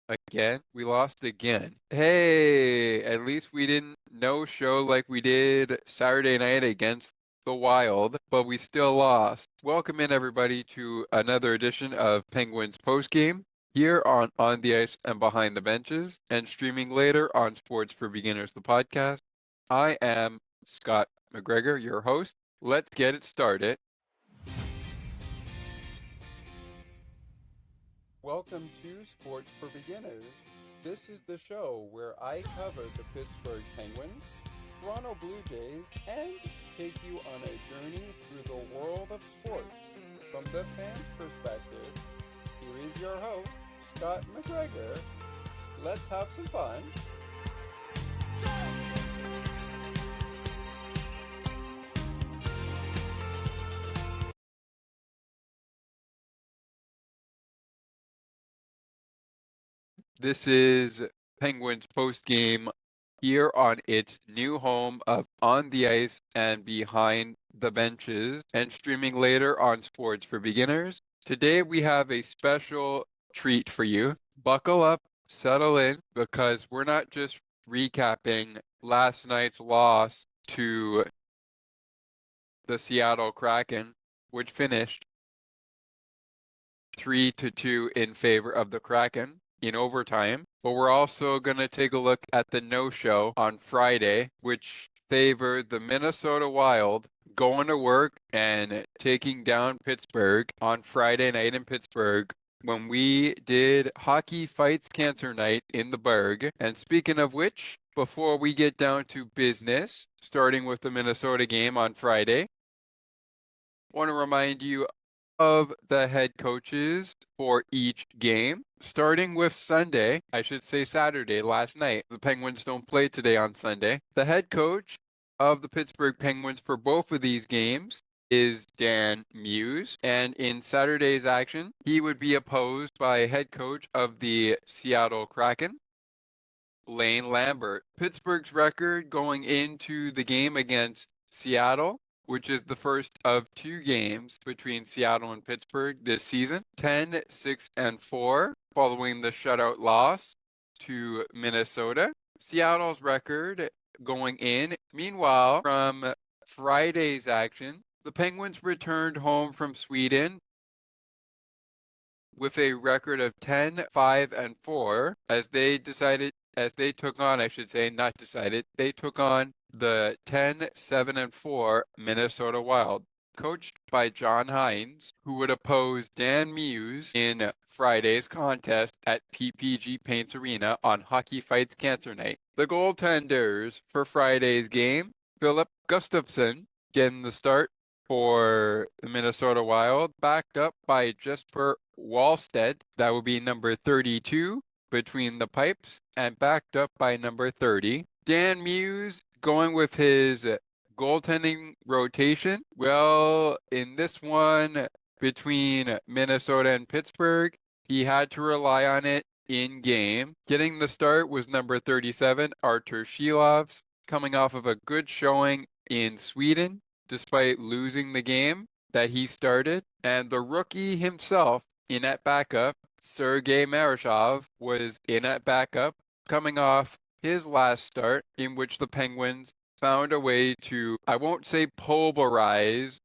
Again? We lost again. Hey, at least we didn't no show like we did Saturday night against the Wild, but we still lost. Welcome in everybody to another edition of Penguins Postgame here on the Ice and Behind the Benches and streaming later on Sports for Beginners, the podcast. I am Scott McGregor, your host. Let's get it started. Welcome to Sports for Beginners. This is the show where I cover the Pittsburgh Penguins, Toronto Blue Jays, and take you on a journey through the world of sports. From the fans' perspective, here is your host, Scott McGregor. Let's have some fun. This is Penguins postgame here on its new home of On the Ice and Behind the Benches and streaming later on Sports for Beginners. Today we have a special treat for you. Buckle up, settle in, because we're not just recapping last night's loss to the Seattle Kraken, which finished 3-2 in favor of the Kraken in overtime. But we're also going to take a look at the no-show on Friday, which favored the Minnesota Wild going to work and taking down Pittsburgh on Friday night in Pittsburgh when we did Hockey Fights Cancer Night in the Berg. And speaking of which, before we get down to business, starting with the Minnesota game on Friday, I want to remind you of the head coaches for each game. Starting with Sunday, I should say Saturday, last night. The Penguins don't play today on Sunday. The head coach of the Pittsburgh Penguins for both of these games is Dan Muse. And in Saturday's action, he would be opposed by head coach of the Seattle Kraken, Lane Lambert. Pittsburgh's record going into the game against Seattle, which is the first of two games between Seattle and Pittsburgh this season. 10-6-4 following the shutout loss to Minnesota. Seattle's record going in. Meanwhile, from Friday's action, the Penguins returned home from Sweden with a record of 10-5-4 as they took on, I should say, not decided, they took on the 10-7-4 Minnesota Wild, coached by John Hines, who would oppose Dan Muse in Friday's contest at PPG Paints Arena on Hockey Fights Cancer Night. The goaltenders for Friday's game, Philip Gustafsson getting the start for the Minnesota Wild, backed up by Jesper Wallstedt, that would be number 32 between the pipes, and backed up by number 30. Dan Muse going with his goaltending rotation. Well, in this one between Minnesota and Pittsburgh, he had to rely on it in game. Getting the start was number 37, Artur Shilovs, coming off of a good showing in Sweden, despite losing the game that he started. And the rookie himself in at backup, Sergei Marashov, was in at backup, coming off his last start, in which the Penguins found a way to, I won't say pulverize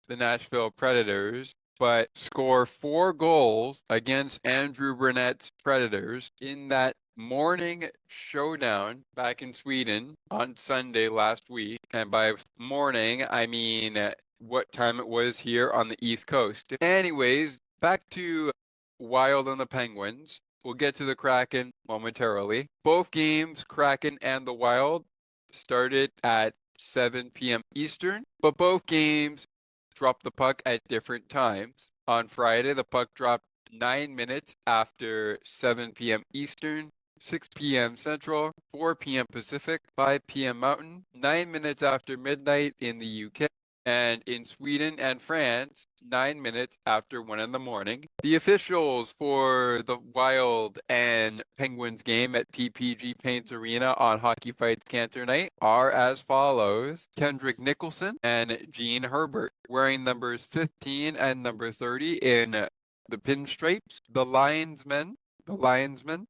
the Nashville Predators, but score 4 goals against Andrew Burnett's Predators in that morning showdown back in Sweden on Sunday last week. And by morning, I mean what time it was here on the East Coast. Anyways, back to Wild and the Penguins. We'll get to the Kraken momentarily. Both games, Kraken and the Wild, started at 7 p.m. Eastern, but both games dropped the puck at different times. On Friday, the puck dropped 9 minutes after 7 p.m. Eastern, 6 p.m. Central, 4 p.m. Pacific, 5 p.m. Mountain, 9 minutes after midnight in the UK, and in Sweden and France, 9 minutes after 1 in the morning. The officials for the Wild and Penguins game at PPG Paints Arena on Hockey Fights Cancer Night are as follows: Kendrick Nicholson and Gene Herbert, wearing numbers 15 and number 30 in the pinstripes. The linesmen the linesmen.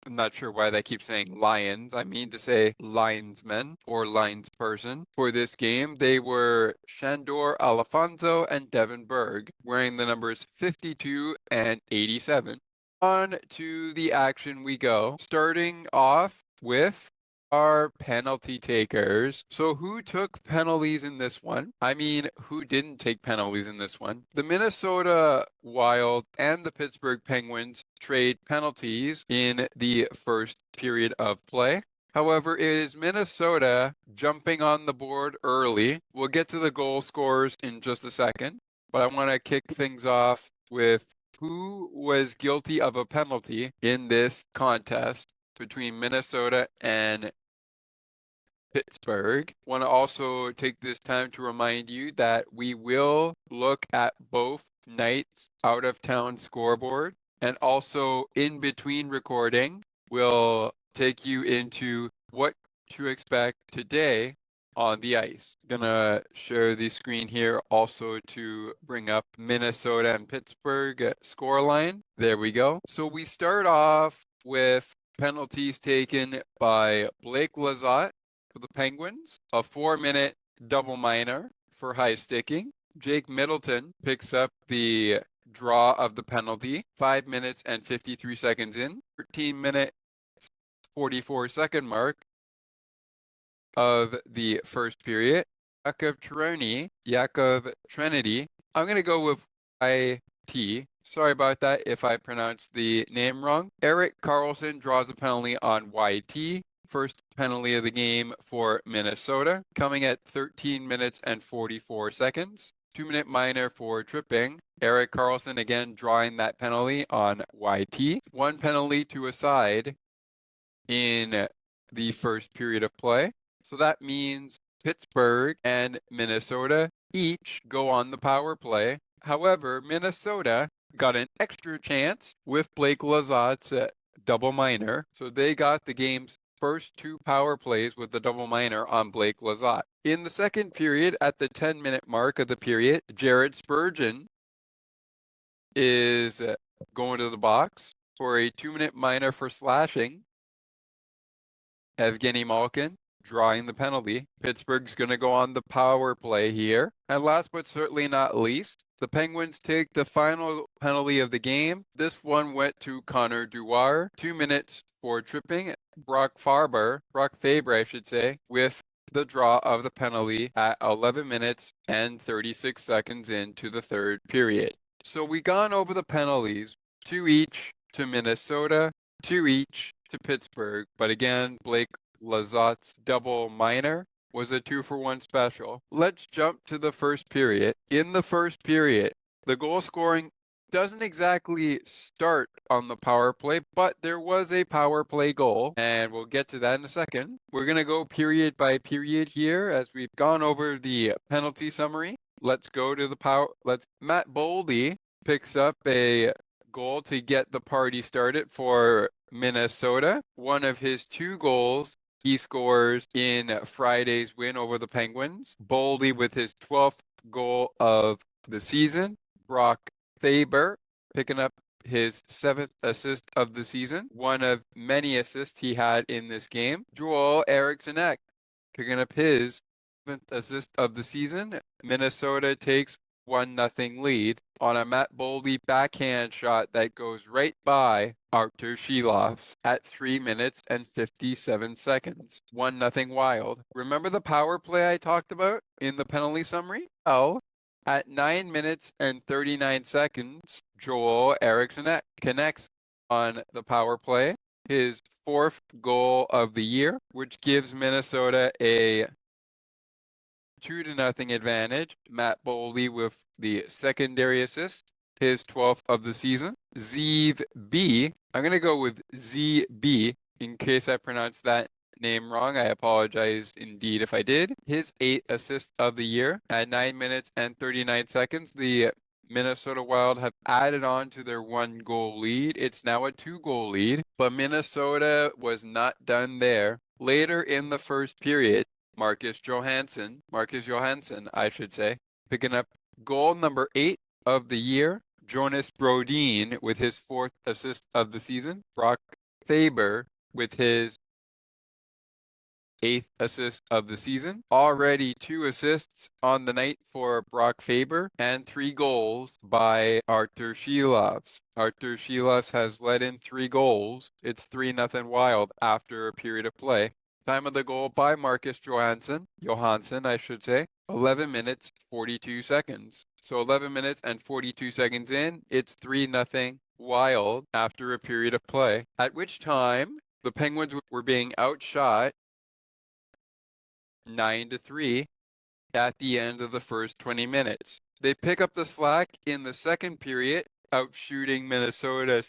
I'm not sure why they keep saying lions. I mean to say linesmen or linesperson. For this game, they were Shandor Alfonso and Devin Berg, wearing the numbers 52 and 87. On to the action we go, starting off with our penalty takers. So who took penalties in this one? I mean, who didn't take penalties in this one? The Minnesota Wild and the Pittsburgh Penguins trade penalties in the first period of play. However, it is Minnesota jumping on the board early. We'll get to the goal scorers in just a second, but I want to kick things off with who was guilty of a penalty in this contest between Minnesota and Pittsburgh. Want to also take this time to remind you that we will look at both nights out of town scoreboard, and also in between recording, we'll take you into what to expect today on the ice. Gonna share the screen here also to bring up Minnesota and Pittsburgh scoreline. There we go. So we start off with penalties taken by Blake Lizotte for the Penguins, a 4-minute double minor for high sticking. Jake Middleton picks up the draw of the penalty, 5 minutes and 53 seconds in, 13-minute 44-second mark of the first period. Yakov Trinity. I'm going to go with IT. Sorry about that if I pronounced the name wrong. Erik Karlsson draws a penalty on YT. First penalty of the game for Minnesota, coming at 13 minutes and 44 seconds. 2-minute minor for tripping. Erik Karlsson again drawing that penalty on YT. One penalty to a side in the first period of play. So that means Pittsburgh and Minnesota each go on the power play. However, Minnesota got an extra chance with Blake Lizotte's double minor. So they got the game's first 2 power plays with the double minor on Blake Lizotte. In the second period, at the 10-minute mark of the period, Jared Spurgeon is going to the box for a 2-minute minor for slashing. Evgeny Malkin drawing the penalty. Pittsburgh's going to go on the power play here. And last but certainly not least, the Penguins take the final penalty of the game. This one went to Connor Dewar. 2 minutes for tripping. Brock Faber, I should say, with the draw of the penalty at 11 minutes and 36 seconds into the third period. So we gone over the penalties, 2 each to Minnesota, 2 each to Pittsburgh. But again, Blake Lizotte's double minor was a 2-for-1 special. Let's jump to the first period. In the first period, the goal scoring doesn't exactly start on the power play, but there was a power play goal, and we'll get to that in a second. We're going to go period by period here as we've gone over the penalty summary. Let's go to the power. Matt Boldy picks up a goal to get the party started for Minnesota. One of his 2 goals he scores in Friday's win over the Penguins. Boldy with his 12th goal of the season. Brock Faber picking up his 7th assist of the season. One of many assists he had in this game. Joel Eriksson Ek picking up his 7th assist of the season. Minnesota takes 1-0 lead on a Matt Boldy backhand shot that goes right by Artur Shilovs at 3 minutes and 57 seconds. 1-0 Wild. Remember the power play I talked about in the penalty summary? Well, at 9 minutes and 39 seconds, Joel Eriksson connects on the power play, his 4th goal of the year, which gives Minnesota a 2-0 advantage. Matt Boldy with the secondary assist, his 12th of the season. Zeev B. I'm going to go with ZB in case I pronounced that name wrong. I apologize indeed if I did. His 8th assist of the year at 9 minutes and 39 seconds. The Minnesota Wild have added on to their 1-goal lead. It's now a 2-goal lead, but Minnesota was not done there. Later in the first period, Marcus Johansson, I should say, picking up goal number 8 of the year. Jonas Brodin with his 4th assist of the season. Brock Faber with his 8th assist of the season. Already 2 assists on the night for Brock Faber and 3 goals by Artur Shilovs. Artur Shilovs has let in 3 goals. It's 3-0 Wild after a period of play. Time of the goal by Marcus Johansson, I should say, 11 minutes, 42 seconds. So 11 minutes and 42 seconds in, it's 3-0 Wild after a period of play, at which time the Penguins were being outshot 9-3 at the end of the first 20 minutes. They pick up the slack in the second period, outshooting Minnesota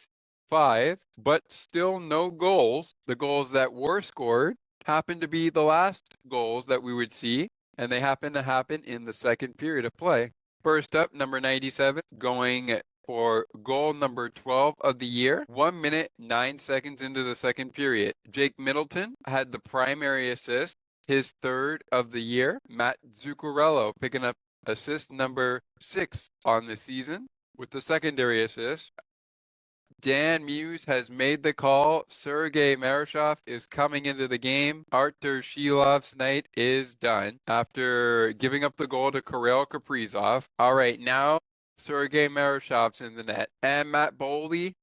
5, but still no goals. The goals that were scored happen to be the last goals that we would see, and they happen to happen in the second period of play. First up, number 97, going for goal number 12 of the year, 1 minute, 9 seconds into the second period. Jake Middleton had the primary assist, his 3rd of the year. Matt Zuccarello picking up assist number 6 on the season with the secondary assist. Dan Muse has made the call. Sergei Marashov is coming into the game. Artur Shilov's night is done after giving up the goal to Kirill Kaprizov. All right, now Sergei Marashov's in the net. And Matt Boldy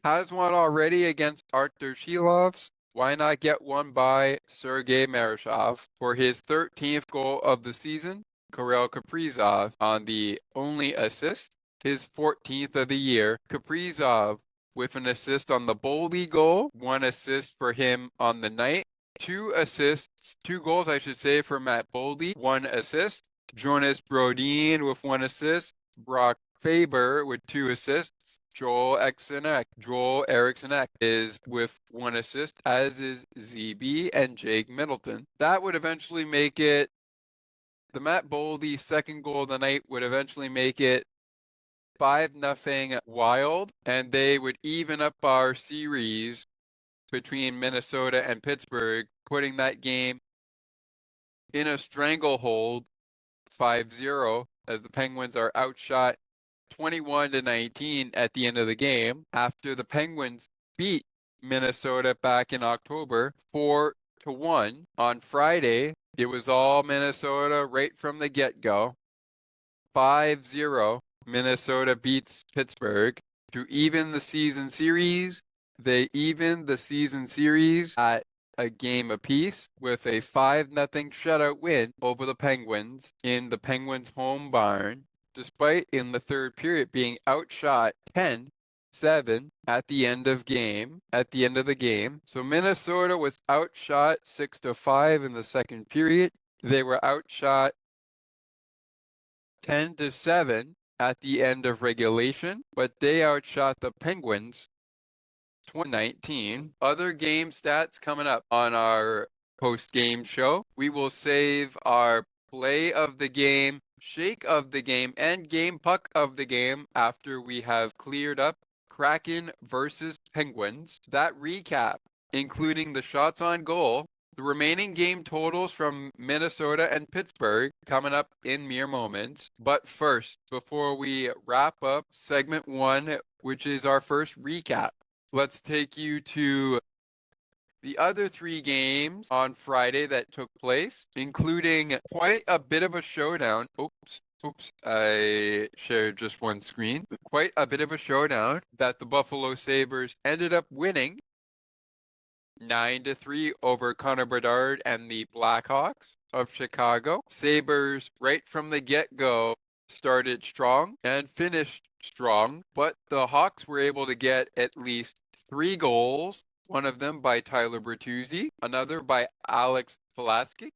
has one already against Artur Shilovs. Why not get one by Sergei Marashov for his 13th goal of the season? Kirill Kaprizov on the only assist, his 14th of the year. Kaprizov with an assist on the Boldy goal, 1 assist for him on the night, 2 assists, 2 goals, I should say, for Matt Boldy, 1 assist. Jonas Brodin with 1 assist. Brock Faber with 2 assists. Joel Eriksson is with 1 assist, as is ZB and Jake Middleton. That would eventually make it, the Matt Boldy second goal of the night would eventually make it 5-0 Wild, and they would even up our series between Minnesota and Pittsburgh, putting that game in a stranglehold 5-0 as the Penguins are outshot 21-19 at the end of the game after the Penguins beat Minnesota back in October 4-1. On Friday, it was all Minnesota right from the get-go. 5-0. Minnesota beats Pittsburgh to even the season series. They evened the season series at a game apiece with a 5-0 shutout win over the Penguins in the Penguins' home barn, despite in the third period being outshot 10-7 at the end of the game. So Minnesota was outshot 6-5 in the second period. They were outshot 10-7 at the end of regulation, but they outshot the Penguins 2019. Other game stats coming up on our post-game show. We will save our play of the game, shake of the game, and game puck of the game after we have cleared up Kraken versus Penguins. That recap, including the shots on goal, the remaining game totals from Minnesota and Pittsburgh coming up in mere moments. But first, before we wrap up segment 1, which is our first recap, let's take you to the other 3 games on Friday that took place, including quite a bit of a showdown. Oops, I shared just one screen. Quite a bit of a showdown that the Buffalo Sabres ended up winning 9-3 over Connor Bedard and the Blackhawks of Chicago. Sabres, right from the get-go, started strong and finished strong, but the Hawks were able to get at least 3 goals, one of them by Tyler Bertuzzi, another by Alex Vlasic.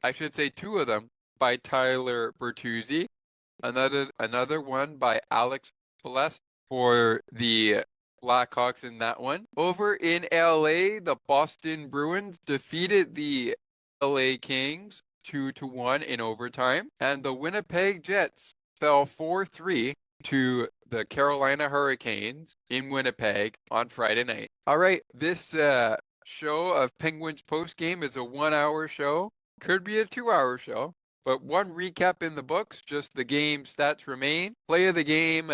I should say 2 of them by Tyler Bertuzzi, another one by Alex Vlasic for the Blackhawks in that one. Over in LA, the Boston Bruins defeated the LA Kings 2-1 in overtime, and the Winnipeg Jets fell 4-3 to the Carolina Hurricanes in Winnipeg on Friday night. All right, this show of Penguins postgame is a 1-hour show. Could be a 2-hour show. But one recap in the books, just the game stats remain. Play of the game,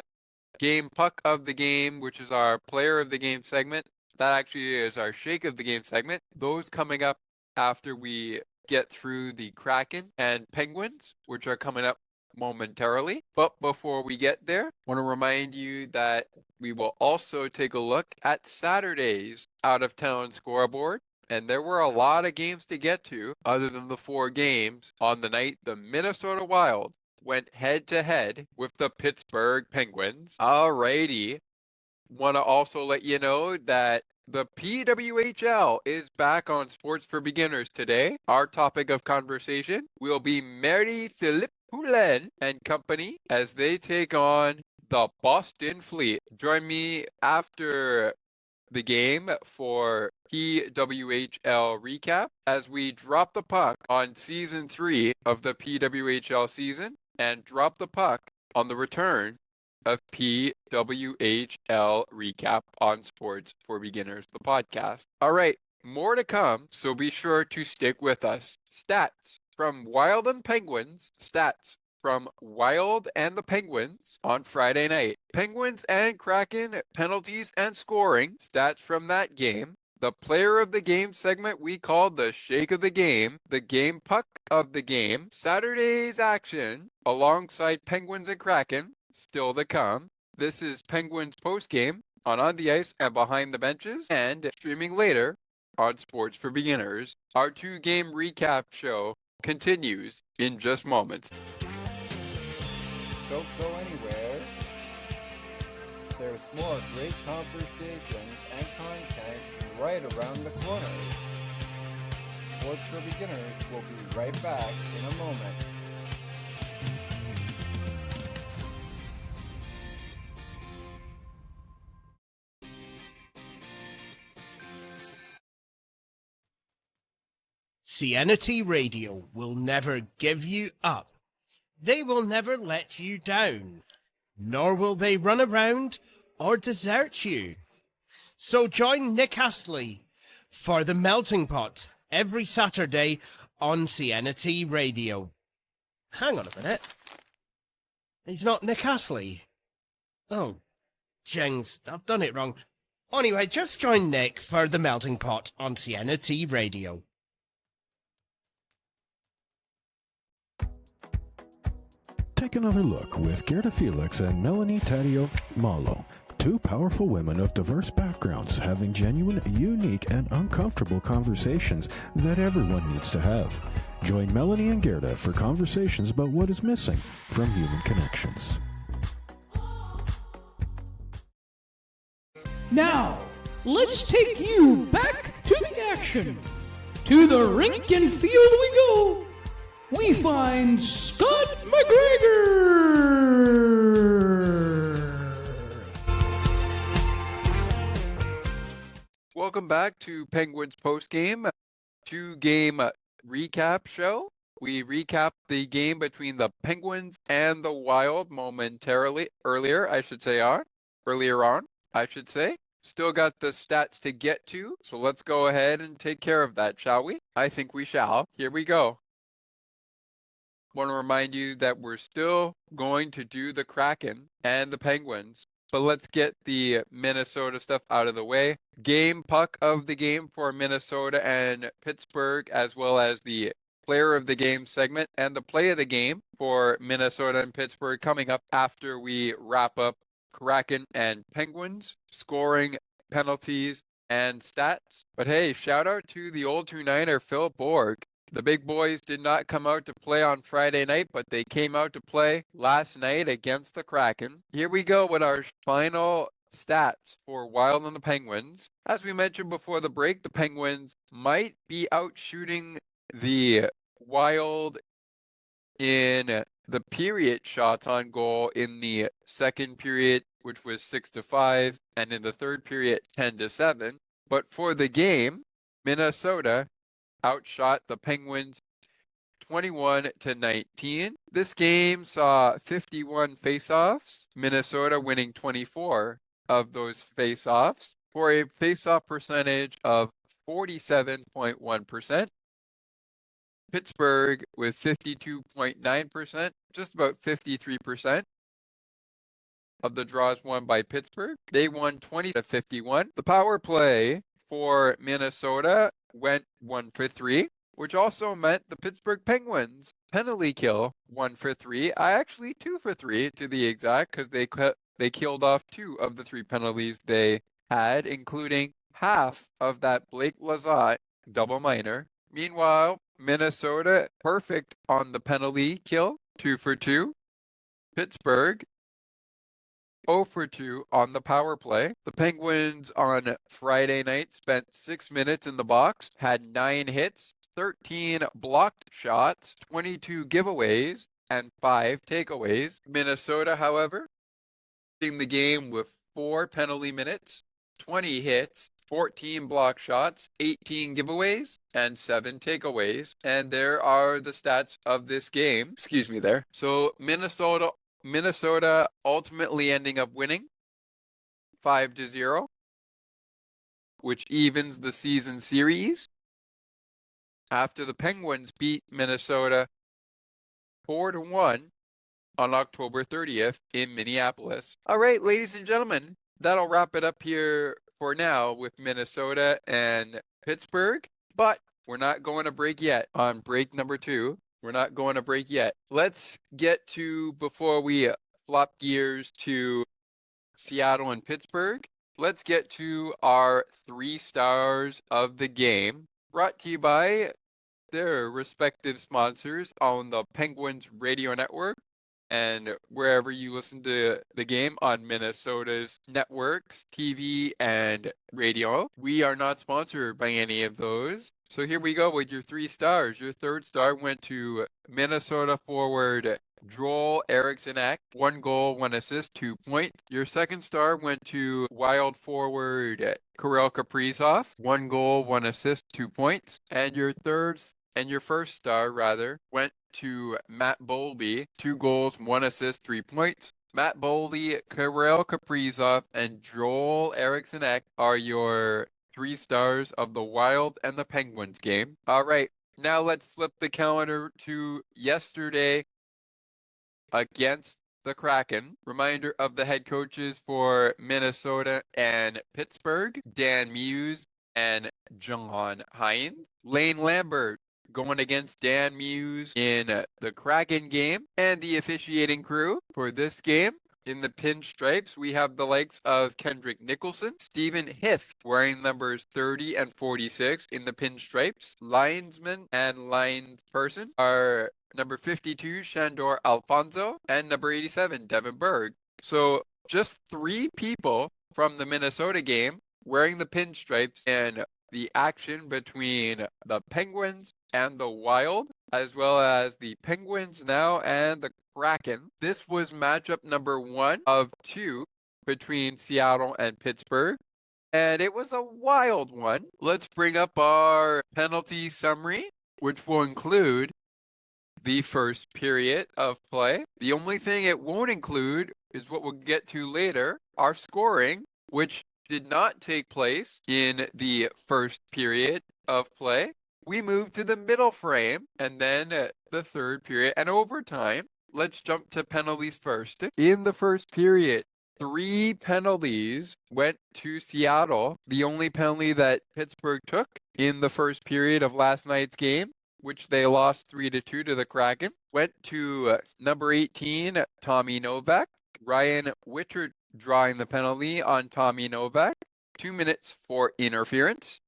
game puck of the game, which is our player of the game segment. That actually is our shake of the game segment. Those coming up after we get through the Kraken and Penguins, which are coming up momentarily. But before we get there, I want to remind you that we will also take a look at Saturday's out-of-town scoreboard. And there were a lot of games to get to other than the 4 games on the night the Minnesota Wild went head-to-head with the Pittsburgh Penguins. Alrighty. Want to also let you know that the PWHL is back on Sports for Beginners today. Our topic of conversation will be Marie-Philippe Poulin and company as they take on the Boston Fleet. Join me after the game for PWHL Recap as we drop the puck on Season 3 of the PWHL season and drop the puck on the return of PWHL Recap on Sports for Beginners, the podcast. All right, more to come, so be sure to stick with us. Stats from Wild and Penguins. Stats from Wild and the Penguins on Friday night. Penguins and Kraken, penalties and scoring. Stats from that game. The player of the game segment we called the shake of the game puck of the game, Saturday's action alongside Penguins and Kraken, still to come. This is Penguins postgame on the ice and behind the benches, and streaming later on Sports for Beginners. Our 2-game recap show continues in just moments. Don't go anywhere. There's more great conversations and content right around the corner. Sports for Beginners will be right back in a moment. CNT Radio will never give you up. They will never let you down, nor will they run around or desert you. So join Nick Astley for The Melting Pot every Saturday on CNT Radio. Hang on a minute. He's not Nick Astley. Oh, jings, I've done it wrong. Anyway, just join Nick for The Melting Pot on CNT Radio. Take another look with Gerda Felix and Melanie Taddeo Malo, 2 powerful women of diverse backgrounds having genuine, unique, and uncomfortable conversations that everyone needs to have. Join Melanie and Gerda for conversations about what is missing from human connections. Now, let's take you back to the action. To the rink and field we go. We find Scott McGregor. Welcome back to Penguins postgame, 2-game recap show. We recapped the game between the Penguins and the Wild momentarily earlier on, I should say. Still got the stats to get to, so let's go ahead and take care of that, shall we? I think we shall. Here we go. Want to remind you that we're still going to do the Kraken and the Penguins, but let's get the Minnesota stuff out of the way. Game puck of the game for Minnesota and Pittsburgh, as well as the player of the game segment and the play of the game for Minnesota and Pittsburgh coming up after we wrap up Kraken and Penguins, scoring, penalties, and stats. But hey, shout out to the old 2-9er Phil Borg. The big boys did not come out to play on Friday night, but they came out to play last night against the Kraken. Here we go with our final stats for Wild and the Penguins. As we mentioned before the break, the Penguins might be out shooting the Wild in the period shots on goal in the second period, which was 6-5, and in the third period, 10-7. But for the game, Minnesota outshot the Penguins 21-19. This game saw 51 faceoffs, Minnesota winning 24 of those faceoffs for a faceoff percentage of 47.1%. Pittsburgh with 52.9%, just about 53% of the draws won by Pittsburgh. They won 20-51. The power play for Minnesota went 1 for 3, which also meant the Pittsburgh Penguins penalty kill 1 for 3. Actually 2 for 3 to the exact, because they killed off 2 of the 3 penalties they had, including half of that Blake Lizotte double minor. Meanwhile, Minnesota perfect on the penalty kill, 2 for 2. Pittsburgh 0 for 2 on the power play. The Penguins on Friday night spent 6 minutes in the box, had 9 hits, 13 blocked shots, 22 giveaways, and 5 takeaways. Minnesota, however, in the game with 4 penalty minutes, 20 hits, 14 block shots, 18 giveaways, and 7 takeaways. And there are the stats of this game. Excuse me there. So Minnesota ultimately ending up winning 5-0, which evens the season series after the Penguins beat Minnesota 4-1 on October 30th in Minneapolis. All right, ladies and gentlemen, that'll wrap it up here for now with Minnesota and Pittsburgh, but we're not going to break yet. On break number 2, we're not going to break yet. Let's get to, before we flop gears to Seattle and Pittsburgh, let's get to our 3 stars of the game, brought to you by their respective sponsors on the Penguins Radio Network and wherever you listen to the game on Minnesota's networks, TV, and radio. We are not sponsored by any of those. So here we go with your 3 stars. Your 3rd star went to Minnesota forward Joel Eriksson-Ek, 1 goal, 1 assist, 2 points. Your 2nd star went to Wild forward Kirill Kaprizov, 1 goal, 1 assist, 2 points. And your 1st star went to Matt Boldy, 2 goals, 1 assist, 3 points. Matt Boldy, Kirill Kaprizov, and Joel Eriksson-Ek are your 3 stars of the Wild and the Penguins game. All right, now let's flip the calendar to yesterday against the Kraken. Reminder of the head coaches for Minnesota and Pittsburgh: Dan Muse and John Hynes. Lane Lambert going against Dan Muse in the Kraken game. And the officiating crew for this game: in the pinstripes, we have the likes of Kendrick Nicholson, Stephen Hith, wearing numbers 30 and 46 in the pinstripes. Linesman and linesperson are number 52, Shandor Alfonso, and number 87, Devin Berg. So just 3 people from the Minnesota game wearing the pinstripes, and the action between the Penguins and the Wild, as well as the Penguins now and the Kraken. This was matchup number 1 of 2 between Seattle and Pittsburgh, and it was a wild one. Let's bring up our penalty summary, which will include the first period of play. The only thing it won't include is what we'll get to later, our scoring, which did not take place in the first period of play. We move to the middle frame and then the 3rd period and overtime. Let's jump to penalties first. In the first period, 3 penalties went to Seattle. The only penalty that Pittsburgh took in the first period of last night's game, which they lost 3-2 to the Kraken, went to number 18, Tommy Novak. Ryan Wittert drawing the penalty on Tommy Novak. 2 minutes for interference.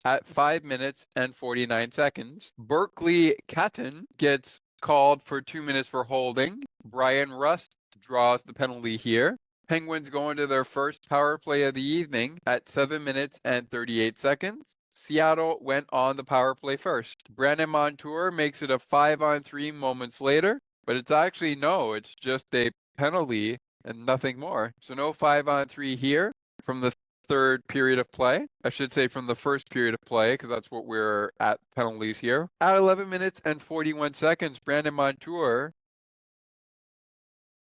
At 5 minutes and 49 seconds, Berkeley Catton gets called for 2 minutes for holding. Brian Rust draws the penalty here. Penguins go into their first power play of the evening at 7 minutes and 38 seconds. Seattle went on the power play first. Brandon Montour makes it a 5-on-3 moments later, but it's just a penalty and nothing more. So no 5-on-3 here from the 3rd period of play. I should say from the 1st period of play, because that's what we're at penalties here. At 11 minutes and 41 seconds, Brandon Montour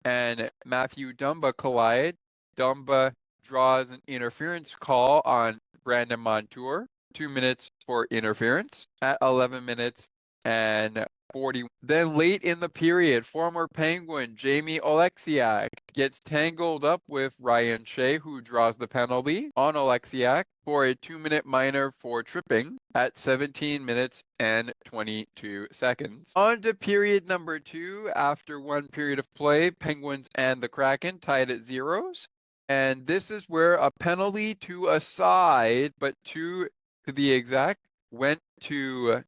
and Matthew Dumba collide. Dumba draws an interference call on Brandon Montour. 2 minutes for interference. At 11 minutes and 40. Then late in the period, former Penguin Jamie Oleksiak gets tangled up with Ryan Shea, who draws the penalty on Oleksiak for a 2-minute minor for tripping at 17 minutes and 22 seconds. On to period number 2. After one period of play, Penguins and the Kraken tied at zeros. And this is where a penalty to a side, but to the exact, went to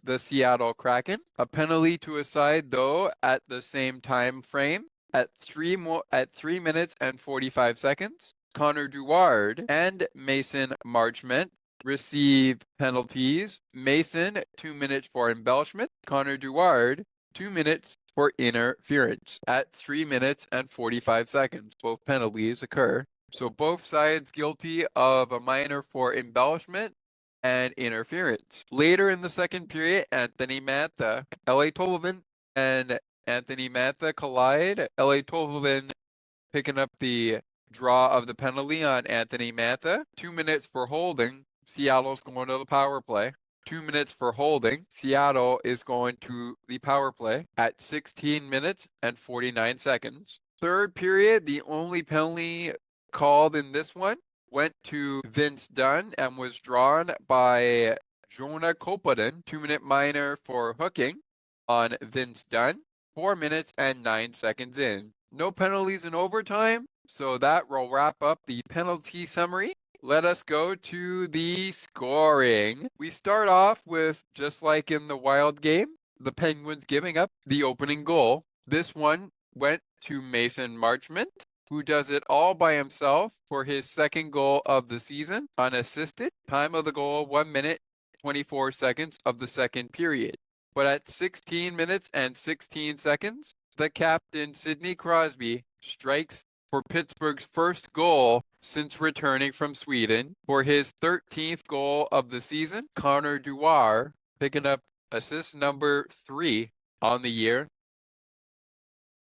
the Seattle Kraken. A penalty to a side, though, at the same time frame at 3 minutes and 45 seconds. Connor Duard and Mason Marchment receive penalties. Mason, 2 minutes for embellishment. Connor Duard, 2 minutes for interference at 3 minutes and 45 seconds. Both penalties occur. So both sides guilty of a minor for embellishment and interference. Later in the second period, Anthony Mantha, L.A. Tolvin, and Anthony Mantha collide. L.A. Tolvin picking up the draw of the penalty on Anthony Mantha. 2 minutes for holding. Seattle's going to the power play. 2 minutes for holding. Seattle is going to the power play at 16 minutes and 49 seconds. Third period, the only penalty called in this one went to Vince Dunn and was drawn by Jonah Koponen. 2-minute minor for hooking on Vince Dunn. 4 minutes and 9 seconds in. No penalties in overtime, so that will wrap up the penalty summary. Let us go to the scoring. We start off with, just like in the Wild game, the Penguins giving up the opening goal. This one went to Mason Marchment, who does it all by himself for his second goal of the season, unassisted. Time of the goal, 1 minute, 24 seconds of the second period. But at 16 minutes and 16 seconds, the captain, Sidney Crosby, strikes for Pittsburgh's first goal since returning from Sweden. For his 13th goal of the season, Connor Duard picking up assist number 3 on the year.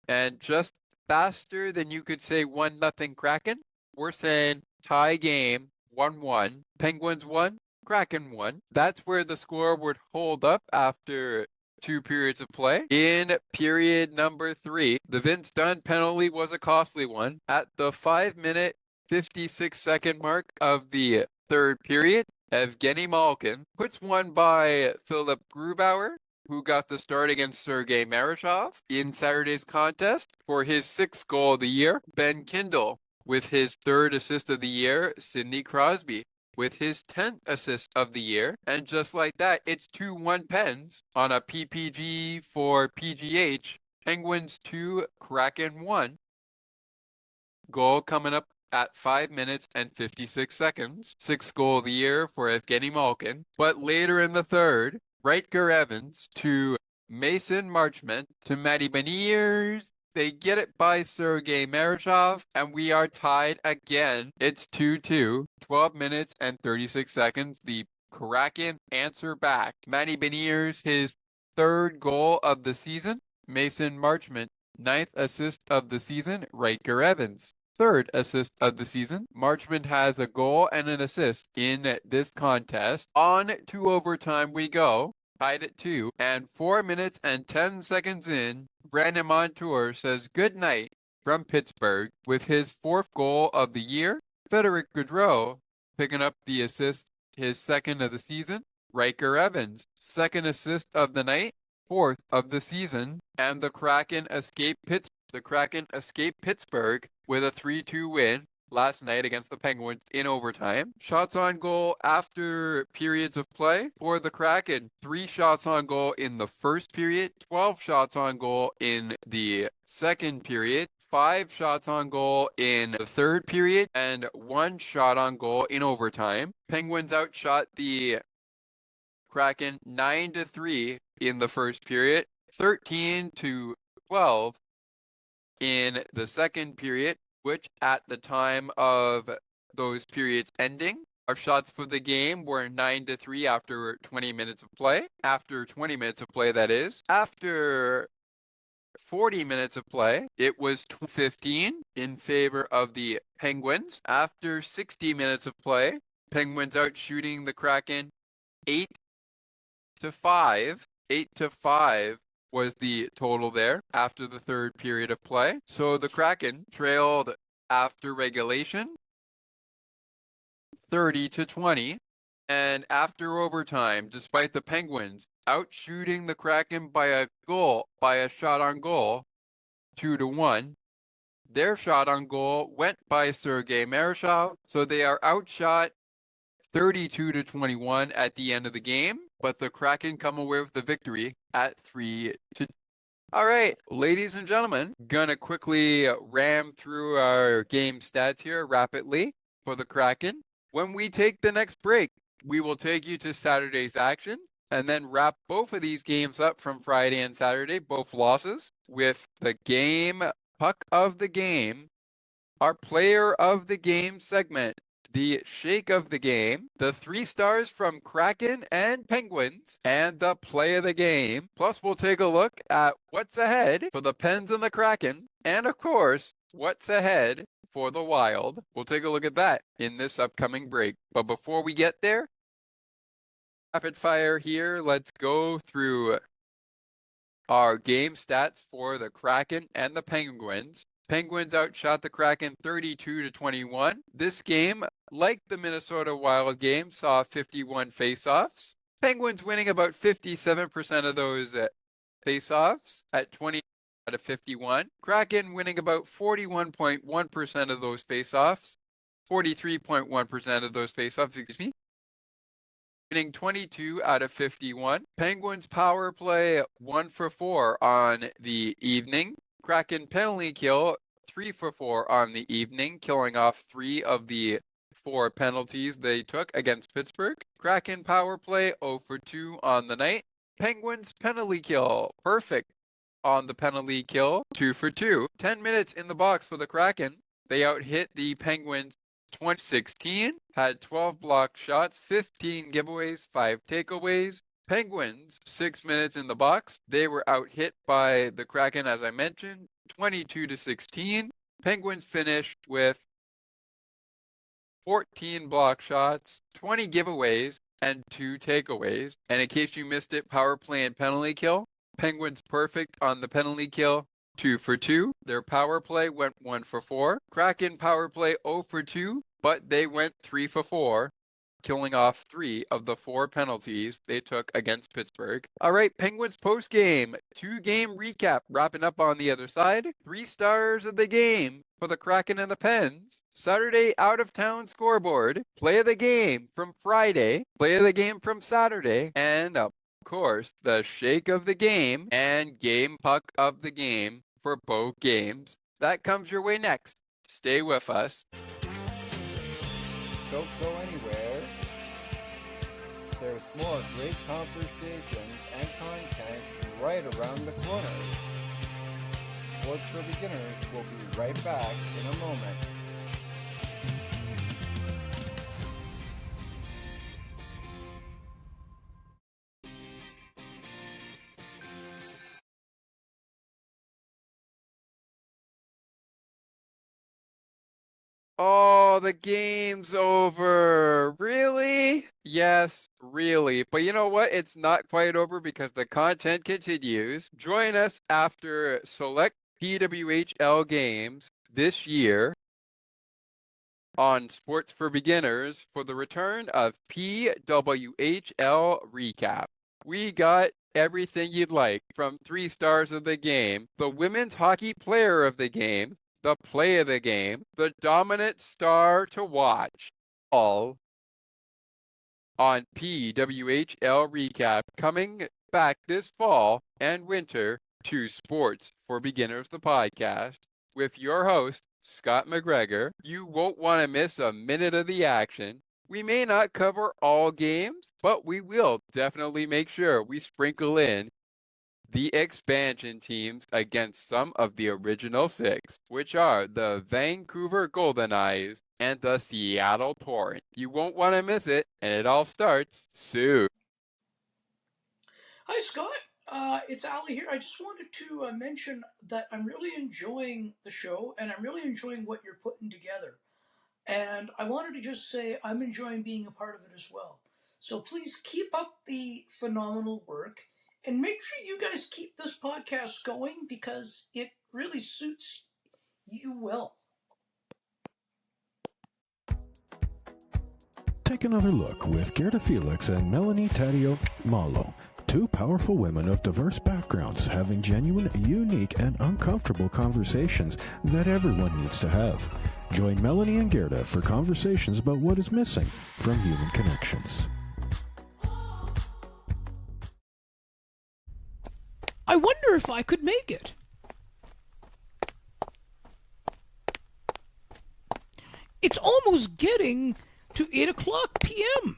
And just faster than you could say 1-0 Kraken, we're saying tie game, 1-1. Penguins won, Kraken won. That's where the score would hold up after 2 periods of play. In period number 3, the Vince Dunn penalty was a costly one. At the 5-minute, 56-second mark of the third period, Evgeny Malkin puts one by Philip Grubauer, who got the start against Sergei Marashov in Saturday's contest for his 6th goal of the year. Ben Kindle with his 3rd assist of the year. Sidney Crosby with his 10th assist of the year. And just like that, it's 2-1 Pens on a PPG for PGH. Penguins 2, Kraken 1. Goal coming up at 5 minutes and 56 seconds. 6th goal of the year for Evgeny Malkin. But later in the third, Rutger Evans to Mason Marchment to Matty Beniers. They get it by Sergei Marashov, and we are tied again. It's 2-2, 12 minutes and 36 seconds. The Kraken answer back. Matty Beniers, his 3rd goal of the season. Mason Marchment, 9th assist of the season. Rutger Evans, 3rd assist of the season. Marchment has a goal and an assist in this contest. On to overtime we go. Tied at 2, and 4 minutes and 10 seconds in, Brandon Montour says good night from Pittsburgh with his 4th goal of the year. Frederic Gaudreau picking up the assist, his 2nd of the season. Rutger Evans, 2nd assist of the night, 4th of the season, and the Kraken escape Pittsburgh with a 3-2 win last night against the Penguins in overtime. Shots on goal after periods of play for the Kraken. 3 shots on goal in the first period, 12 shots on goal in the second period, 5 shots on goal in the third period, and 1 shot on goal in overtime. Penguins outshot the Kraken 9-3 in the first period, 13-12 in the second period, which at the time of those periods ending, our shots for the game were 9-3 after 20 minutes of play. After 20 minutes of play, that is. After 40 minutes of play, it was 15 in favor of the Penguins. After 60 minutes of play, Penguins out shooting the Kraken 8-5 8-5 was the total there after the third period of play. So the Kraken trailed after regulation 30-20. And after overtime, despite the Penguins outshooting the Kraken by a shot on goal, 2-1, their shot on goal went by Sergei Marashov, so they are outshot 32-21 at the end of the game, but the Kraken come away with the victory at 3-2. All right, ladies and gentlemen, gonna quickly ram through our game stats here rapidly for the Kraken. When we take the next break, we will take you to Saturday's action and then wrap both of these games up from Friday and Saturday, both losses, with the game puck of the game, our player of the game segment, the shake of the game, the 3 stars from Kraken and Penguins, and the play of the game. Plus, we'll take a look at what's ahead for the Pens and the Kraken, and of course, what's ahead for the Wild. We'll take a look at that in this upcoming break. But before we get there, rapid fire here. Let's go through our game stats for the Kraken and the Penguins. Penguins outshot the Kraken 32-21. This game, like the Minnesota Wild game, saw 51 faceoffs. Penguins winning about 57% of those faceoffs at 20 out of 51. Kraken winning about 41.1% of those faceoffs. 43.1% of those faceoffs, excuse me. Winning 22 out of 51. Penguins power play 1 for 4 on the evening. Kraken penalty kill 3 for 4 on the evening, killing off 3 of the 4 penalties they took against Pittsburgh. Kraken power play 0 for 2 on the night. Penguins penalty kill perfect on the penalty kill, 2 for 2. 10 minutes in the box for the Kraken. They out-hit the Penguins 2016, had 12 blocked shots, 15 giveaways, 5 takeaways. Penguins, 6 minutes in the box. They were out-hit by the Kraken, as I mentioned, 22-16. Penguins finished with 14 block shots, 20 giveaways, and 2 takeaways. And in case you missed it, power play and penalty kill. Penguins perfect on the penalty kill, 2 for 2. Their power play went 1 for 4. Kraken power play 0 for 2, but they went 3 for 4, killing off 3 of the 4 penalties they took against Pittsburgh. All right, Penguins post-game, 2-game recap, wrapping up on the other side. 3 stars of the game for the Kraken and the Pens. Saturday out-of-town scoreboard, play of the game from Friday, play of the game from Saturday, and of course, the shake of the game and game puck of the game for both games. That comes your way next. Stay with us. Don't go anywhere. There's more great conversations and content right around the corner. Sports for Beginners will be right back in a moment. Oh, the game's over. Really? Yes, really. But you know what? It's not quite over because the content continues. Join us after select PWHL games this year on Sports for Beginners for the return of PWHL Recap. We got everything you'd like, from 3 stars of the game, the women's hockey player of the game, the play of the game, the dominant star to watch, all on PWHL Recap, coming back this fall and winter to Sports for Beginners, the podcast, with your host, Scott McGregor. You won't want to miss a minute of the action. We may not cover all games, but we will definitely make sure we sprinkle in the expansion teams against some of the original 6, which are the Vancouver Golden Eyes and the Seattle Torrent. You won't want to miss it, and it all starts soon. Hi, Scott. It's Ali here. I just wanted to mention that I'm really enjoying the show, and I'm really enjoying what you're putting together. And I wanted to just say I'm enjoying being a part of it as well. So please keep up the phenomenal work. And make sure you guys keep this podcast going because it really suits you well. Take another look with Gerda Felix and Melanie Taddeo Malo, two powerful women of diverse backgrounds having genuine, unique, and uncomfortable conversations that everyone needs to have. Join Melanie and Gerda for conversations about what is missing from human connections. I wonder if I could make it. It's almost getting to 8 o'clock p.m.,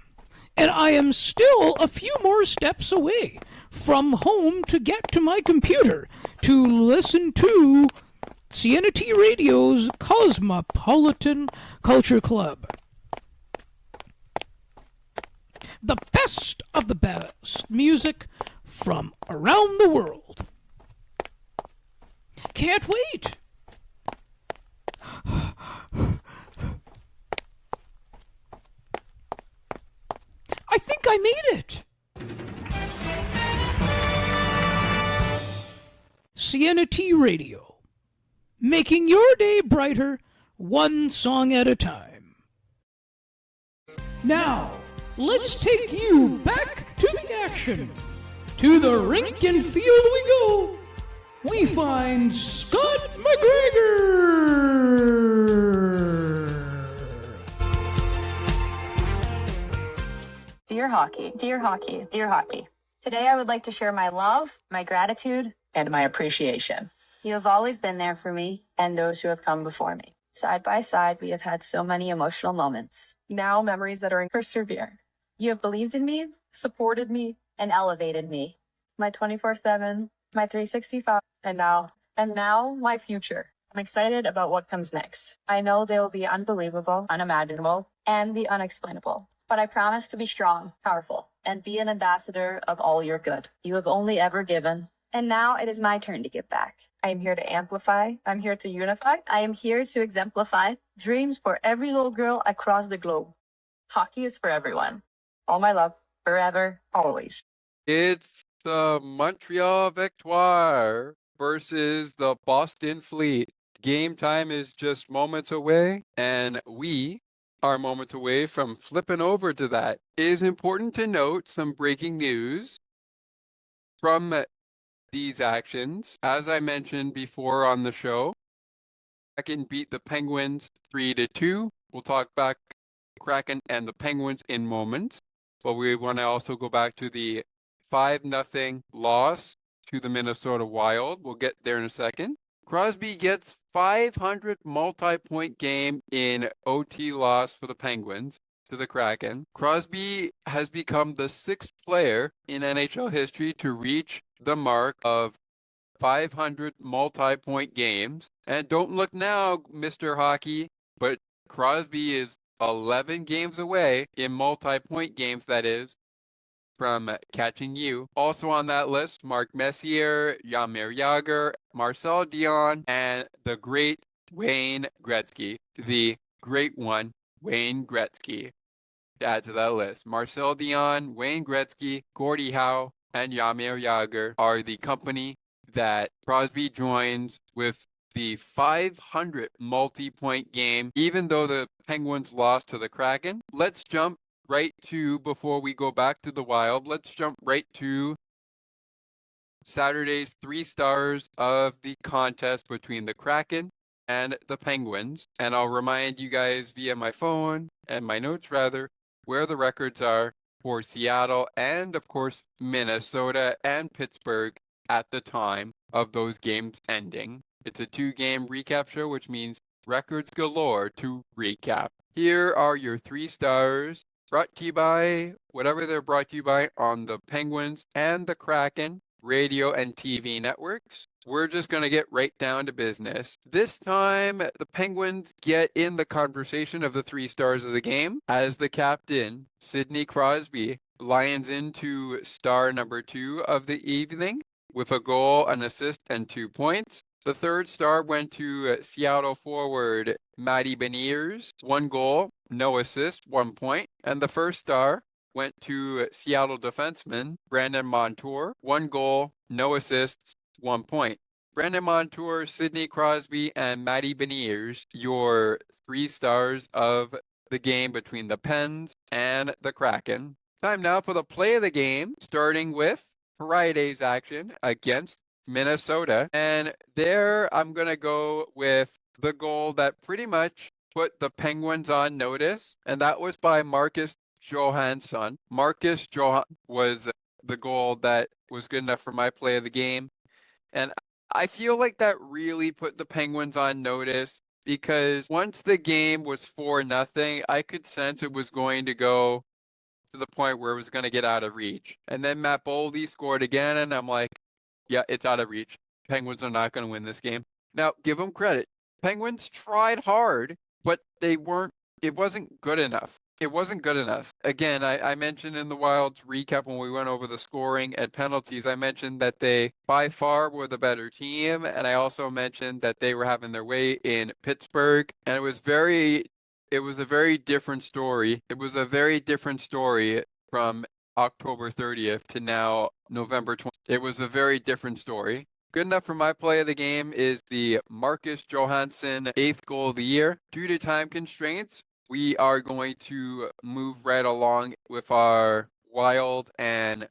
and I am still a few more steps away from home to get to my computer to listen to CNT Radio's Cosmopolitan Culture Club. The best of the best music from around the world. Can't wait. I think I made it. CNT Radio, making your day brighter, one song at a time. Now, let's take you back to the action. To the rink and field we go. We find Scott McGregor. Dear hockey, dear hockey, dear hockey. Today I would like to share my love, my gratitude, and my appreciation. You have always been there for me and those who have come before me. Side by side, we have had so many emotional moments. Now memories that are persevere. You have believed in me, supported me, and elevated me. My 24/7, my 365, and now my future. I'm excited about what comes next. I know they will be unbelievable, unimaginable, and the unexplainable. But I promise to be strong, powerful, and be an ambassador of all your good. You have only ever given, and now it is my turn to give back. I am here to amplify. I'm here to unify. I am here to exemplify dreams for every little girl across the globe. Hockey is for everyone. All my love, forever, always. It's the Montreal Victoire versus the Boston Fleet. Game time is just moments away, and we are moments away from flipping over to that. It is important to note some breaking news from these actions. As I mentioned before on the show, Kraken beat the Penguins 3-2. We'll talk back Kraken and the Penguins in moments, but we want to also go back to the 5-0 loss to the Minnesota Wild. We'll get there in a second. Crosby gets 500 multi-point game in OT loss for the Penguins to the Kraken. Crosby has become the 6th player in NHL history to reach the mark of 500 multi-point games. And don't look now, Mr. Hockey, but Crosby is 11 games away in multi-point games, that is, from catching you. Also on that list, Mark Messier, Jaromir Jagr, Marcel Dionne, and the great Wayne Gretzky. The great one, Wayne Gretzky. To add to that list, Marcel Dionne, Wayne Gretzky, Gordie Howe, and Jaromir Jagr are the company that Crosby joins with the 500 multi-point game, even though the Penguins lost to the Kraken. Let's jump right to, before we go back to the Wild, let's jump right to Saturday's 3 stars of the contest between the Kraken and the Penguins. And I'll remind you guys via my phone and my notes rather, where the records are for Seattle and of course Minnesota and Pittsburgh at the time of those games ending. It's a 2-game recap show, which means records galore to recap. Here are your 3 stars, brought to you by whatever they're brought to you by on the Penguins and the Kraken radio and TV networks. We're just going to get right down to business. This time, the Penguins get in the conversation of the 3 stars of the game as the captain, Sidney Crosby, lions into star number 2 of the evening with a goal, an assist, and 2 points. The 3rd star went to Seattle forward Matty Beniers, 1 goal, no assist, 1 point. And the 1st star went to Seattle defenseman Brandon Montour. 1 goal, no assists, 1 point. Brandon Montour, Sidney Crosby, and Matty Beniers, your 3 stars of the game between the Pens and the Kraken. Time now for the play of the game, starting with Friday's action against Minnesota. And there I'm going to go with the goal that pretty much put the Penguins on notice, and that was by Marcus Johansson. Marcus Johansson was the goal that was good enough for my play of the game. And I feel like that really put the Penguins on notice, because once the game was 4-0, I could sense it was going to go to the point where it was going to get out of reach. And then Matt Boldy scored again, and I'm like, yeah, it's out of reach. Penguins are not going to win this game. Now, give them credit. Penguins tried hard, but it wasn't good enough. It wasn't good enough. Again, I mentioned in the Wild's recap when we went over the scoring and penalties, I mentioned that they by far were the better team. And I also mentioned that they were having their way in Pittsburgh. And it was a very different story. It was a very different story from October 30th to now November 20th. It was a very different story. Good enough for my play of the game is the Marcus Johansson 8th goal of the year. Due to time constraints, we are going to move right along with our Wild and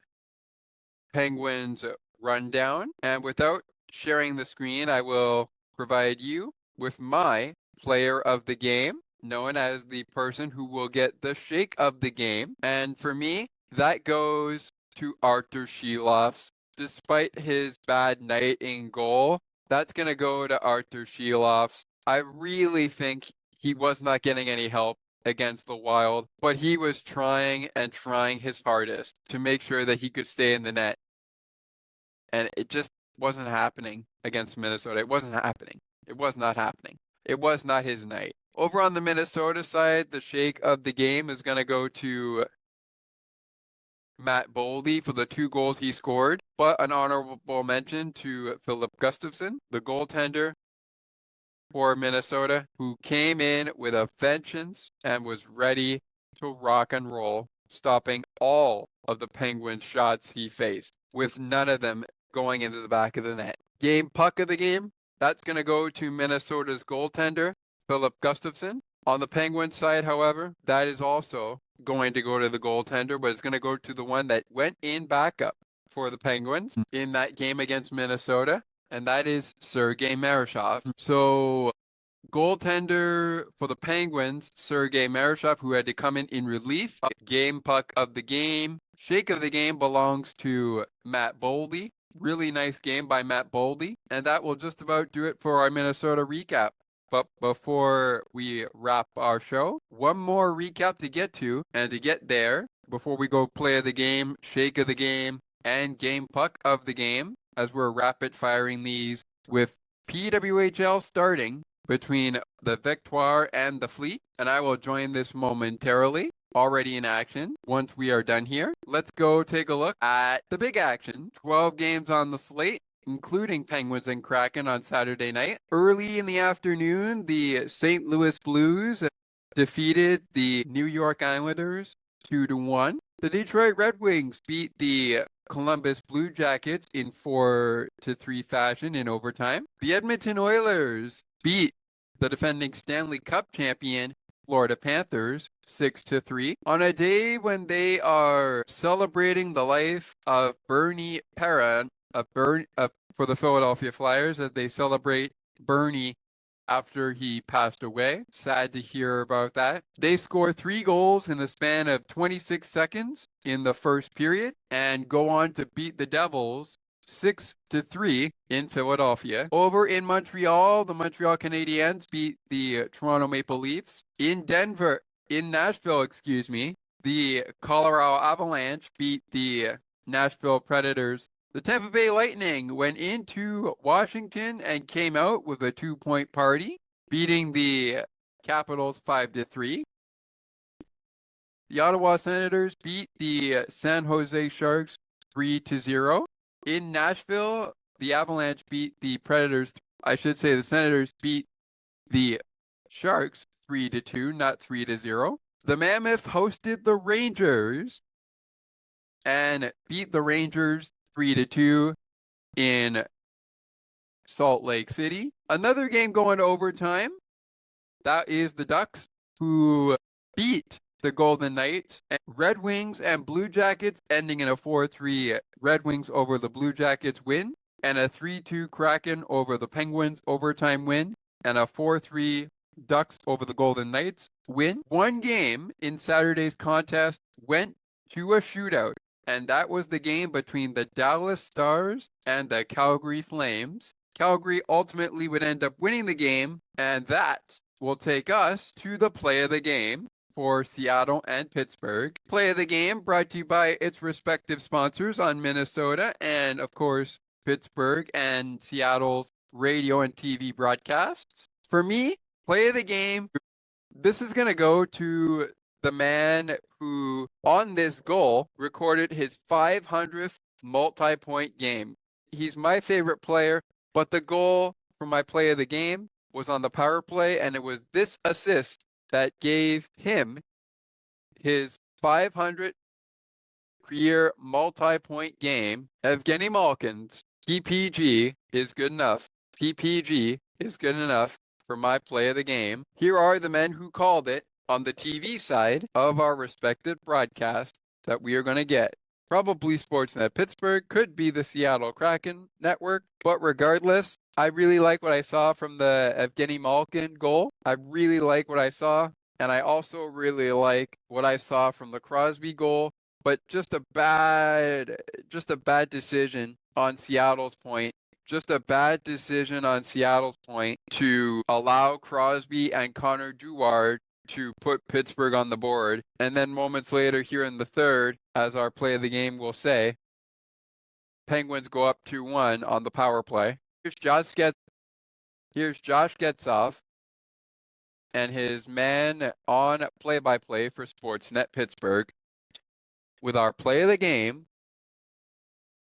Penguins rundown. And without sharing the screen, I will provide you with my player of the game, known as the person who will get the shake of the game. And for me, that goes to Artur Shilovs. Despite his bad night in goal, that's going to go to Artur Shilovs. I really think he was not getting any help against the Wild, but he was trying and trying his hardest to make sure that he could stay in the net. And it just wasn't happening against Minnesota. It wasn't happening. It was not happening. It was not his night. Over on the Minnesota side, the shake of the game is going to go to Matt Boldy for the 2 goals he scored, but an honorable mention to Philip Gustafsson, the goaltender for Minnesota, who came in with a vengeance and was ready to rock and roll, stopping all of the Penguins' shots he faced, with none of them going into the back of the net. Game puck of the game, that's going to go to Minnesota's goaltender, Philip Gustafsson. On the Penguins side, however, that is also going to go to the goaltender, but it's going to go to the one that went in backup for the Penguins in that game against Minnesota, and that is Sergei Marashov. So goaltender for the Penguins, Sergei Marashov, who had to come in relief. Game puck of the game, shake of the game belongs to Matt Boldy. Really nice game by Matt Boldy. And that will just about do it for our Minnesota recap. But before we wrap our show, one more recap to get to, and to get there, before we go play of the game, shake of the game, and game puck of the game, as we're rapid firing these with PWHL starting between the Victoire and the Fleet. And I will join this momentarily, already in action, once we are done here. Let's go take a look at the big action. 12 games on the slate, including Penguins and Kraken on Saturday night. Early in the afternoon, the St. Louis Blues defeated the New York Islanders 2-1. The Detroit Red Wings beat the Columbus Blue Jackets in 4-3 fashion in overtime. The Edmonton Oilers beat the defending Stanley Cup champion Florida Panthers 6-3 on a day when they are celebrating the life of Bernie Parent, for the Philadelphia Flyers, as they celebrate Bernie after he passed away. Sad to hear about that. They score 3 goals in a span of 26 seconds in the first period and go on to beat the Devils 6-3 in Philadelphia. Over in Montreal, the Montreal Canadiens beat the Toronto Maple Leafs. In Nashville, the Colorado Avalanche beat the Nashville Predators. The Tampa Bay Lightning went into Washington and came out with a 2-point party, beating the Capitals 5-3. The Ottawa Senators beat the San Jose Sharks 3-0. In Nashville, the Avalanche beat the Predators. The Senators beat the Sharks 3-2, not 3-0. The Mammoth hosted the Rangers and beat the Rangers 3-2 in Salt Lake City. Another game going to overtime. That is the Ducks, who beat the Golden Knights, Red Wings and Blue Jackets, ending in a 4-3 Red Wings over the Blue Jackets win, and a 3-2 Kraken over the Penguins overtime win, and a 4-3 Ducks over the Golden Knights win. One game in Saturday's contest went to a shootout, and that was the game between the Dallas Stars and the Calgary Flames. Calgary ultimately would end up winning the game, and that will take us to the play of the game for Seattle and Pittsburgh. Play of the game brought to you by its respective sponsors on Minnesota and, of course, Pittsburgh and Seattle's radio and TV broadcasts. For me, play of the game, this is going to go to the man who, on this goal, recorded his 500th multi-point game. He's my favorite player, but the goal for my play of the game was on the power play, and it was this assist that gave him his 500th career multi-point game. Evgeny Malkin's PPG is good enough. PPG is good enough for my play of the game. Here are the men who called it on the TV side of our respected broadcast that we are going to get. Probably Sportsnet Pittsburgh, could be the Seattle Kraken network, but regardless, I really like what I saw from the Evgeny Malkin goal. I really like what I saw, and I also really like what I saw from the Crosby goal, but just a bad decision on Seattle's point. Just a bad decision on Seattle's point to allow Crosby and Connor Dewar to put Pittsburgh on the board. And then moments later here in the third, as our play of the game will say, Penguins go up 2-1 on the power play. Here's Josh Getzoff and his man on play-by-play for Sportsnet Pittsburgh with our play of the game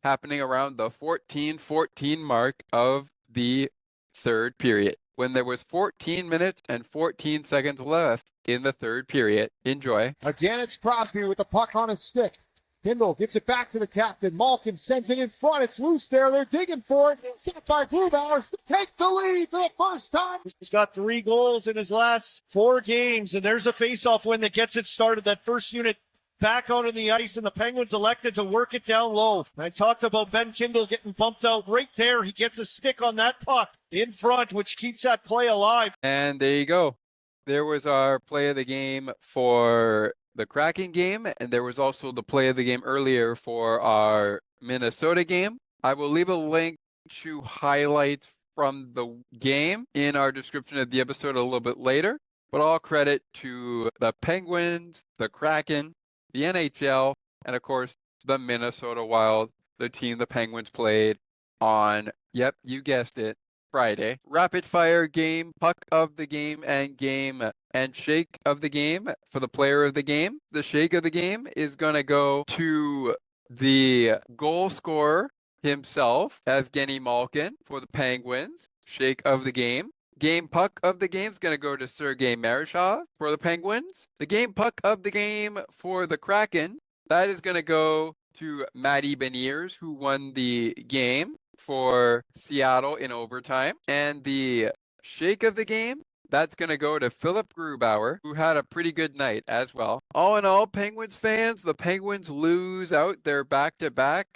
happening around the 14-14 mark of the third period, when there was 14 minutes and 14 seconds left in the third period. Enjoy. Again, it's Crosby with the puck on his stick. Kindle gives it back to the captain. Malkin sends it in front. It's loose there. They're digging for it. Set by Grubauer to take the lead for the first time. He's got 3 goals in his last 4 games, and there's a faceoff win that gets it started. That first unit back out on the ice, and the Penguins elected to work it down low. I talked about Ben Kindle getting bumped out right there. He gets a stick on that puck in front, which keeps that play alive. And there you go. There was our play of the game for the Kraken game, and there was also the play of the game earlier for our Minnesota game. I will leave a link to highlights from the game in our description of the episode a little bit later, but all credit to the Penguins, the Kraken, the NHL, and of course, the Minnesota Wild, the team the Penguins played on, yep, you guessed it, Friday. Rapid fire game, puck of the game, and shake of the game for the player of the game. The shake of the game is going to go to the goal scorer himself, Evgeny Malkin, for the Penguins. Shake of the game. Game puck of the game is going to go to Sergei Marishov for the Penguins. The game puck of the game for the Kraken, that is going to go to Matty Beniers, who won the game for Seattle in overtime. And the shake of the game, that's going to go to Philip Grubauer, who had a pretty good night as well. All in all, Penguins fans, the Penguins lose out their back-to-back.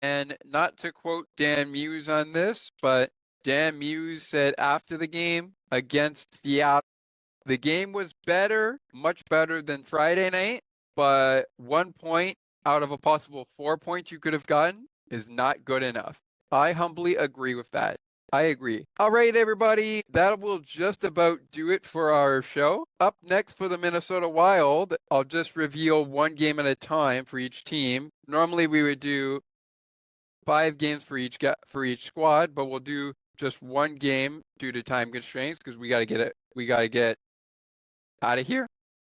And not to quote Dan Muse on this, but Dan Muse said after the game against Seattle, the game was better, much better than Friday night, but 1 point out of a possible 4 points you could have gotten is not good enough. I humbly agree with that. I agree. All right, everybody, that will just about do it for our show. Up next for the Minnesota Wild, I'll just reveal one game at a time for each team. Normally we would do 5 games for each squad, but we'll do just one game due to time constraints because we got to get out of here,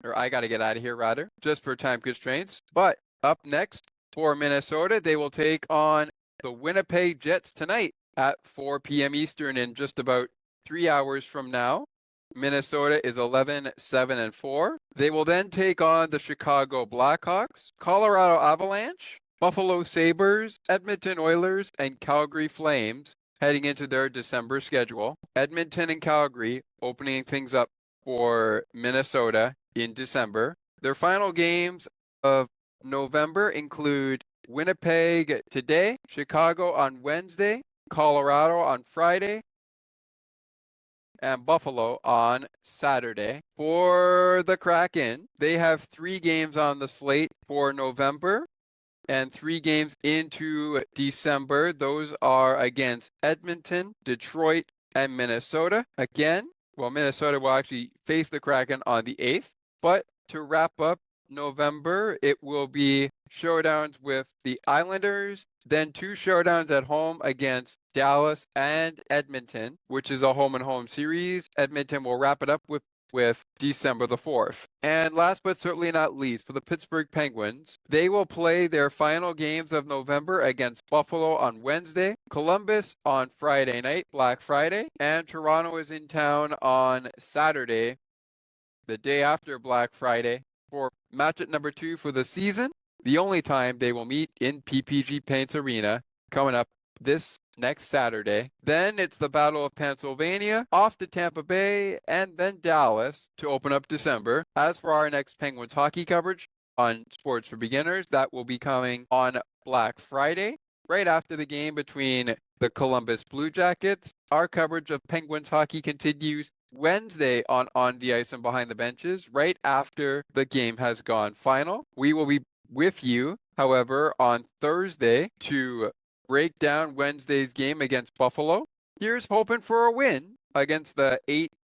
or I got to get out of here rather, just for time constraints. But up next for Minnesota, they will take on the Winnipeg Jets tonight at 4 p.m. Eastern in just about 3 hours from now. Minnesota is 11-7-4. They will then take on the Chicago Blackhawks, Colorado Avalanche, Buffalo Sabres, Edmonton Oilers, and Calgary Flames heading into their December schedule. Edmonton and Calgary opening things up for Minnesota in December. Their final games of November include Winnipeg today, Chicago on Wednesday, Colorado on Friday, and Buffalo on Saturday. For the Kraken, they have 3 games on the slate for November and 3 games into December. Those are against Edmonton, Detroit, and Minnesota. Again, Minnesota will actually face the Kraken on the 8th. But to wrap up November, it will be showdowns with the Islanders, then 2 showdowns at home against Dallas and Edmonton, which is a home-and-home series. Edmonton will wrap it up with December the 4th. And last but certainly not least, for the Pittsburgh Penguins, they will play their final games of November against Buffalo on Wednesday, Columbus on Friday night, Black Friday, and Toronto is in town on Saturday, the day after Black Friday, for matchup number 2 for the season, the only time they will meet in PPG Paints Arena, coming up this next Saturday. Then it's the Battle of Pennsylvania, off to Tampa Bay, and then Dallas to open up December. As for our next Penguins hockey coverage on Sports for Beginners, that will be coming on Black Friday, right after the game between the Columbus Blue Jackets. Our coverage of Penguins hockey continues Wednesday on the ice and behind the benches, right after the game has gone final. We will be with you, however, on Thursday to break down Wednesday's game against Buffalo. Here's hoping for a win against the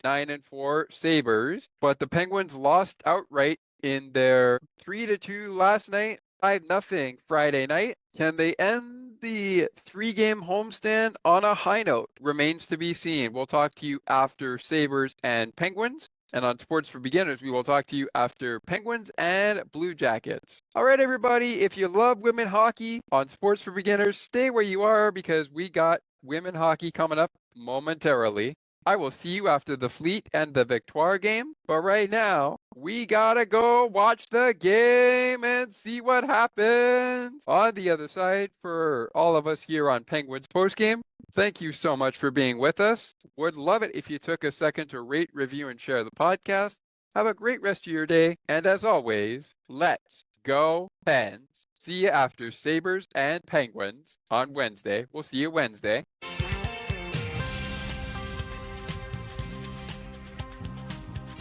8-9-4 Sabres, but the Penguins lost outright in their 3-2 last night, 5-0 Friday night. Can they end the 3-game homestand on a high note? Remains to be seen. We'll talk to you after Sabres and Penguins. And on Sports for Beginners, we will talk to you after Penguins and Blue Jackets. All right, everybody, if you love women hockey on Sports for Beginners, stay where you are because we got women hockey coming up momentarily. I will see you after the Fleet and the Victoire game. But right now, we gotta go watch the game and see what happens on the other side. For all of us here on Penguins Postgame, thank you so much for being with us. Would love it if you took a second to rate, review, and share the podcast. Have a great rest of your day. And as always, let's go Pens. See you after Sabres and Penguins on Wednesday. We'll see you Wednesday.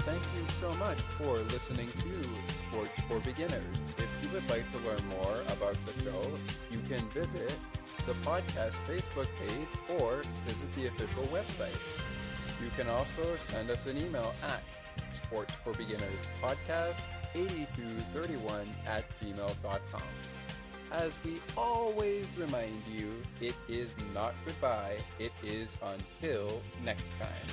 Thank you so much for listening to Sports for Beginners. If you would like to learn more about the show, you can visit the podcast Facebook page or visit the official website. You can also send us an email at sportsforbeginnerspodcast 8231@gmail.com. As we always remind you, it is not goodbye, it is until next time.